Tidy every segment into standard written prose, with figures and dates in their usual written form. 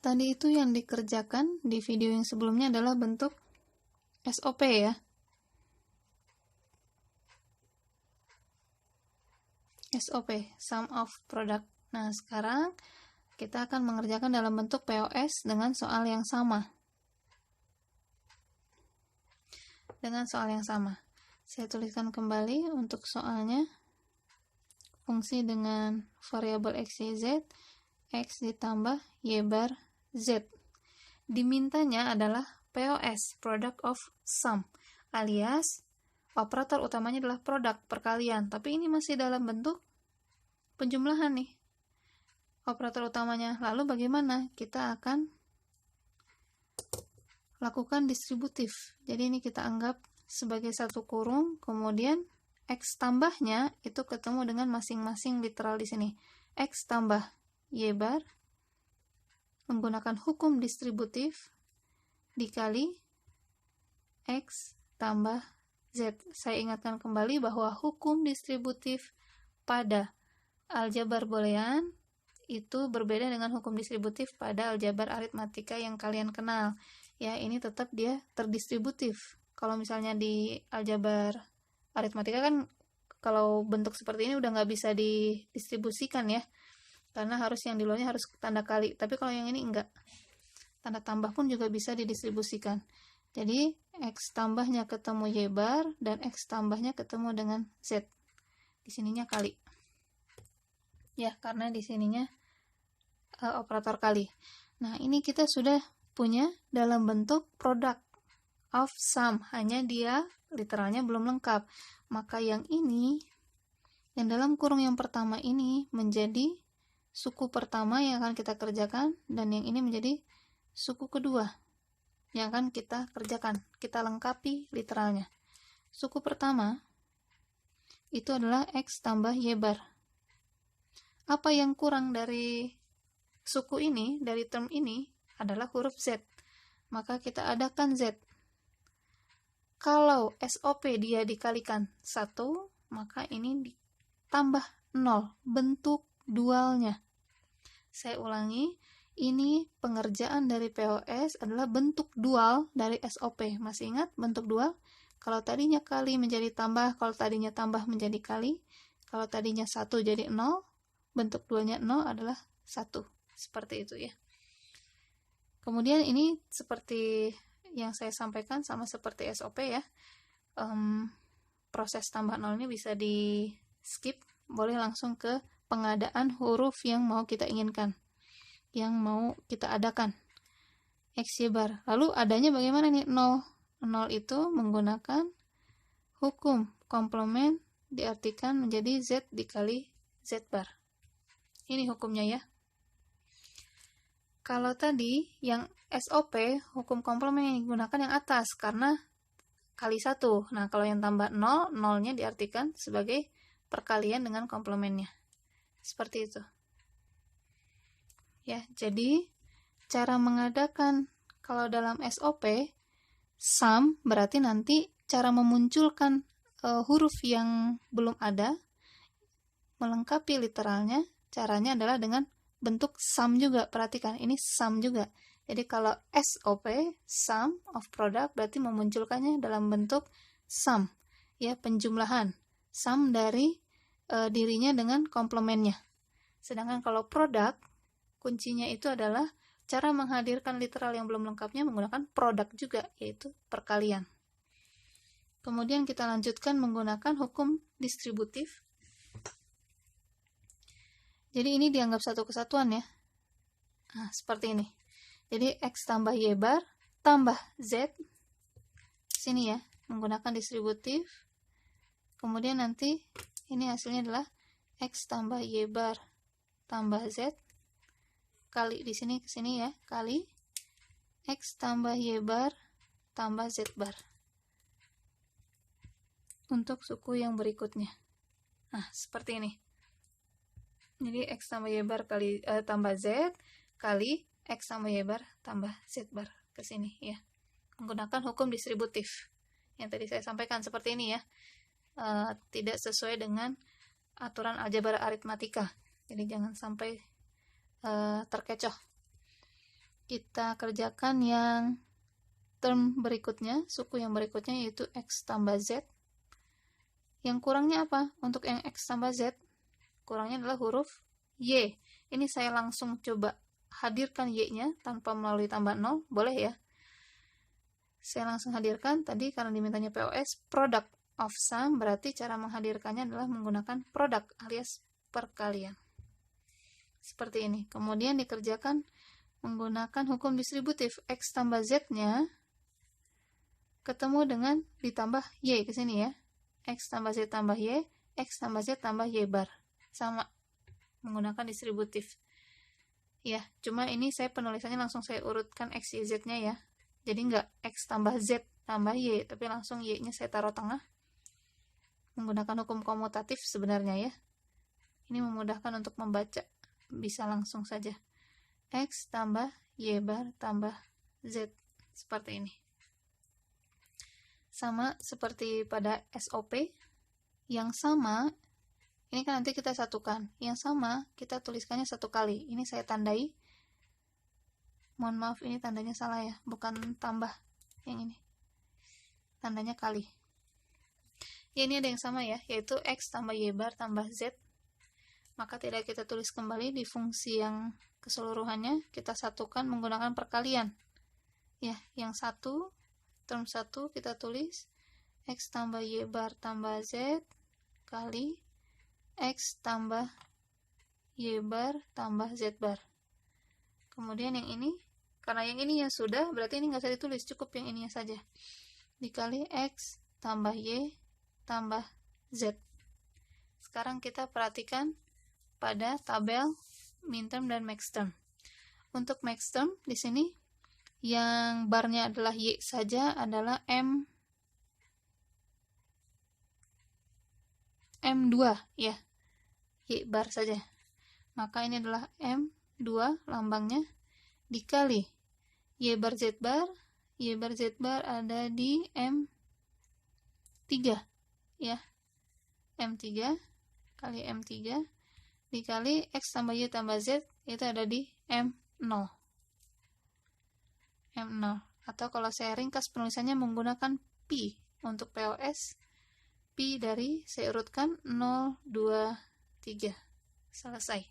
Tadi itu yang dikerjakan di video yang sebelumnya adalah bentuk SOP ya. SOP, sum of product. Nah, sekarang kita akan mengerjakan dalam bentuk POS dengan soal yang sama. Saya tuliskan kembali untuk soalnya. Fungsi dengan variabel x, y, z, x ditambah y bar z. Dimintanya adalah POS, product of sum, alias operator utamanya adalah produk perkalian, tapi ini masih dalam bentuk penjumlahan nih. Operator utamanya. Lalu bagaimana? Kita akan lakukan distributif. Jadi ini kita anggap sebagai satu kurung, kemudian x tambahnya itu ketemu dengan masing-masing literal di sini. X tambah y bar menggunakan hukum distributif dikali x tambah z. Saya ingatkan kembali bahwa hukum distributif pada aljabar boolean itu berbeda dengan hukum distributif pada aljabar aritmatika yang kalian kenal. Ya, ini tetap dia terdistributif. Kalau misalnya di aljabar aritmatika kan kalau bentuk seperti ini udah nggak bisa didistribusikan ya, karena harus yang di luarnya harus tanda kali. Tapi kalau yang ini enggak, tanda tambah pun juga bisa didistribusikan. Jadi x tambahnya ketemu y bar dan x tambahnya ketemu dengan z. Di sininya kali. Ya, karena di sininya operator kali. Nah, ini kita sudah punya dalam bentuk product of sum, hanya dia literalnya belum lengkap. Maka yang ini, yang dalam kurung yang pertama ini menjadi suku pertama yang akan kita kerjakan, dan yang ini menjadi suku kedua yang akan kita kerjakan. Kita lengkapi literalnya. Suku pertama itu adalah x tambah y bar. Apa yang kurang dari suku ini, dari term ini, adalah huruf z. Maka kita adakan z. Kalau SOP dia dikalikan 1, maka ini ditambah 0, bentuk dualnya. Saya ulangi, ini pengerjaan dari POS adalah bentuk dual dari SOP. Masih ingat bentuk dual? Kalau tadinya kali menjadi tambah, kalau tadinya tambah menjadi kali, kalau tadinya 1 jadi 0, bentuk dualnya 0 adalah 1. Seperti itu ya. Kemudian ini seperti yang saya sampaikan sama seperti SOP ya. Proses tambah 0 ini bisa di skip, boleh langsung ke pengadaan huruf yang mau kita inginkan, yang mau kita adakan. X, Y bar. Lalu adanya bagaimana nih? 0. 0 itu menggunakan hukum komplement diartikan menjadi Z dikali Z bar. Ini hukumnya ya. Kalau tadi yang SOP, hukum komplement yang digunakan yang atas, karena kali 1. Nah, kalau yang tambah 0, 0-nya diartikan sebagai perkalian dengan komplementnya. Seperti itu. Ya, jadi cara mengadakan kalau dalam SOP, sum berarti nanti cara memunculkan huruf yang belum ada, melengkapi literalnya, caranya adalah dengan bentuk sum juga. Perhatikan, ini sum juga. Jadi kalau SOP, sum of product, berarti memunculkannya dalam bentuk sum, ya, penjumlahan. Sum dari dirinya dengan komplementnya. Sedangkan kalau produk, kuncinya itu adalah cara menghadirkan literal yang belum lengkapnya menggunakan produk juga, yaitu perkalian. Kemudian kita lanjutkan menggunakan hukum distributif. Jadi ini dianggap satu kesatuan ya. Nah, seperti ini. Jadi x tambah y bar tambah z. Sini ya, menggunakan distributif. Kemudian nanti ini hasilnya adalah x tambah y bar tambah z kali di sini ke sini ya, kali x tambah y bar tambah z bar. Untuk suku yang berikutnya. Nah, seperti ini. Jadi x tambah y bar kali tambah z kali x tambah y bar tambah z bar ke sini ya. Menggunakan hukum distributif yang tadi saya sampaikan seperti ini ya. Tidak sesuai dengan aturan aljabar aritmatika. Jadi jangan sampai terkecoh. kita kerjakan yang term berikutnya, suku yang berikutnya, yaitu X tambah Z. Yang kurangnya apa? Untuk yang X tambah Z, kurangnya adalah huruf Y. Ini saya langsung coba hadirkan Y-nya tanpa melalui tambah 0, boleh ya? Saya langsung hadirkan, tadi karena dimintanya POS, product of sum, berarti cara menghadirkannya adalah menggunakan produk alias perkalian. Seperti ini. Kemudian dikerjakan menggunakan hukum distributif. X tambah Z-nya ketemu dengan ditambah Y ke sini ya. X tambah Z tambah Y, X tambah Z tambah Y bar. Sama, menggunakan distributif. Ya, cuma ini saya penulisannya langsung saya urutkan X, Y, Z-nya ya. Jadi nggak X tambah Z tambah Y, tapi langsung Y-nya saya taruh tengah. Menggunakan hukum komutatif sebenarnya ya. Ini memudahkan untuk membaca. Bisa langsung saja. X tambah Y bar tambah Z. Seperti ini. Sama seperti pada SOP. Yang sama, ini kan nanti kita satukan. Yang sama, kita tuliskannya satu kali. Ini saya tandai. Mohon maaf, ini tandanya salah ya. Bukan tambah. Yang ini. Tandanya kali. Ya, ini ada yang sama ya. Yaitu X tambah Y bar tambah Z. Maka tidak kita tulis kembali di fungsi yang keseluruhannya. Kita satukan menggunakan perkalian. Ya, yang satu, term 1 kita tulis X tambah Y bar tambah Z kali X tambah Y bar tambah Z bar. Kemudian yang ini, karena yang ini yang sudah, berarti ini nggak usah ditulis, cukup yang ininya saja. Dikali X tambah Y tambah Z. Sekarang kita perhatikan pada tabel minterm dan maxterm. Untuk maxterm di sini yang barnya adalah Y saja adalah M2 ya. Y bar saja. Maka ini adalah M2 lambangnya dikali Y bar Z bar. Y bar Z bar ada di M3 ya. M3 kali M3 dikali X tambah Y tambah Z itu ada di M0. M0. Atau kalau saya ringkas penulisannya menggunakan Pi untuk POS. Pi dari, saya urutkan 0, 2, 3. Selesai.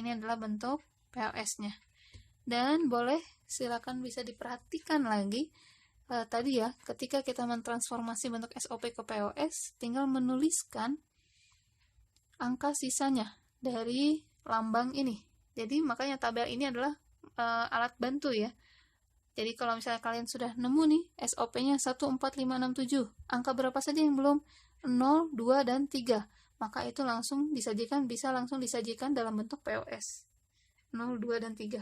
Ini adalah bentuk POS-nya. Dan boleh, silakan bisa diperhatikan lagi. Tadi ya, ketika kita mentransformasi bentuk SOP ke POS, tinggal menuliskan angka sisanya dari lambang ini. Jadi makanya tabel ini adalah alat bantu ya. Jadi kalau misalnya kalian sudah nemu nih SOP-nya 1, 4, 5, 6, 7, angka berapa saja yang belum? 0, 2, dan 3. Maka itu langsung disajikan, bisa langsung disajikan dalam bentuk POS. 0, 2, dan 3.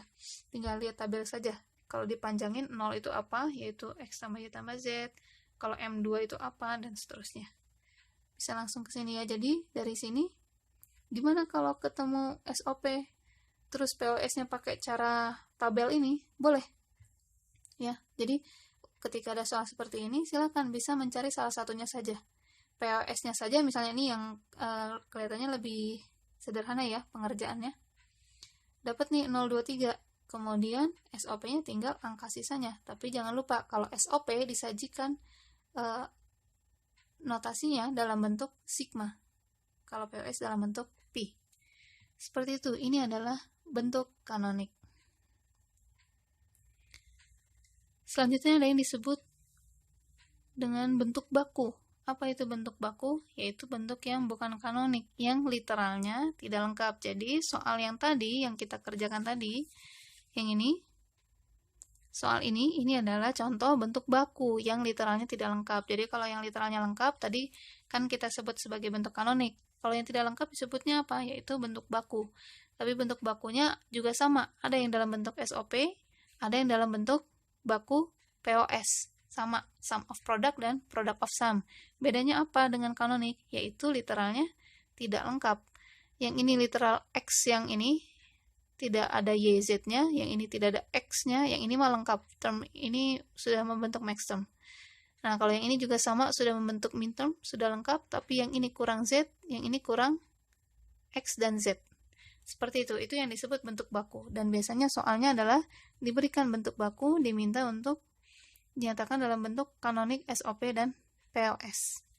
Tinggal lihat tabel saja. Kalau dipanjangin 0 itu apa? Yaitu X tambah Y tambah Z. Kalau M2 itu apa? Dan seterusnya. Bisa langsung ke sini ya. Jadi dari sini, gimana kalau ketemu SOP, terus POS-nya pakai cara tabel ini? Boleh. Ya, jadi ketika ada soal seperti ini, silakan bisa mencari salah satunya saja. POS-nya saja, misalnya ini yang kelihatannya lebih sederhana ya pengerjaannya. Dapat nih 0, 2, 3. Kemudian SOP-nya tinggal angka sisanya. Tapi jangan lupa kalau SOP disajikan notasinya dalam bentuk sigma. Kalau POS dalam bentuk pi. Seperti itu. Ini adalah bentuk kanonik. Selanjutnya ada yang disebut dengan bentuk baku. Apa itu bentuk baku? Yaitu bentuk yang bukan kanonik, yang literalnya tidak lengkap. Jadi soal yang tadi, yang kita kerjakan tadi, yang ini, soal ini adalah contoh bentuk baku yang literalnya tidak lengkap. Jadi kalau yang literalnya lengkap, tadi kan kita sebut sebagai bentuk kanonik. Kalau yang tidak lengkap disebutnya apa? Yaitu bentuk baku. Tapi bentuk bakunya juga sama. Ada yang dalam bentuk SOP, ada yang dalam bentuk baku POS. Sama, sum of product dan product of sum. Bedanya apa dengan kanonik? Yaitu literalnya tidak lengkap. Yang ini literal X, yang ini tidak ada YZ-nya, yang ini tidak ada X-nya, yang ini mah lengkap. Term ini sudah membentuk maxterm. Nah, kalau yang ini juga sama, sudah membentuk minterm, sudah lengkap, tapi yang ini kurang Z, yang ini kurang X dan Z. Seperti itu yang disebut bentuk baku. Dan biasanya soalnya adalah diberikan bentuk baku, diminta untuk dinyatakan dalam bentuk kanonik, SOP, dan POS.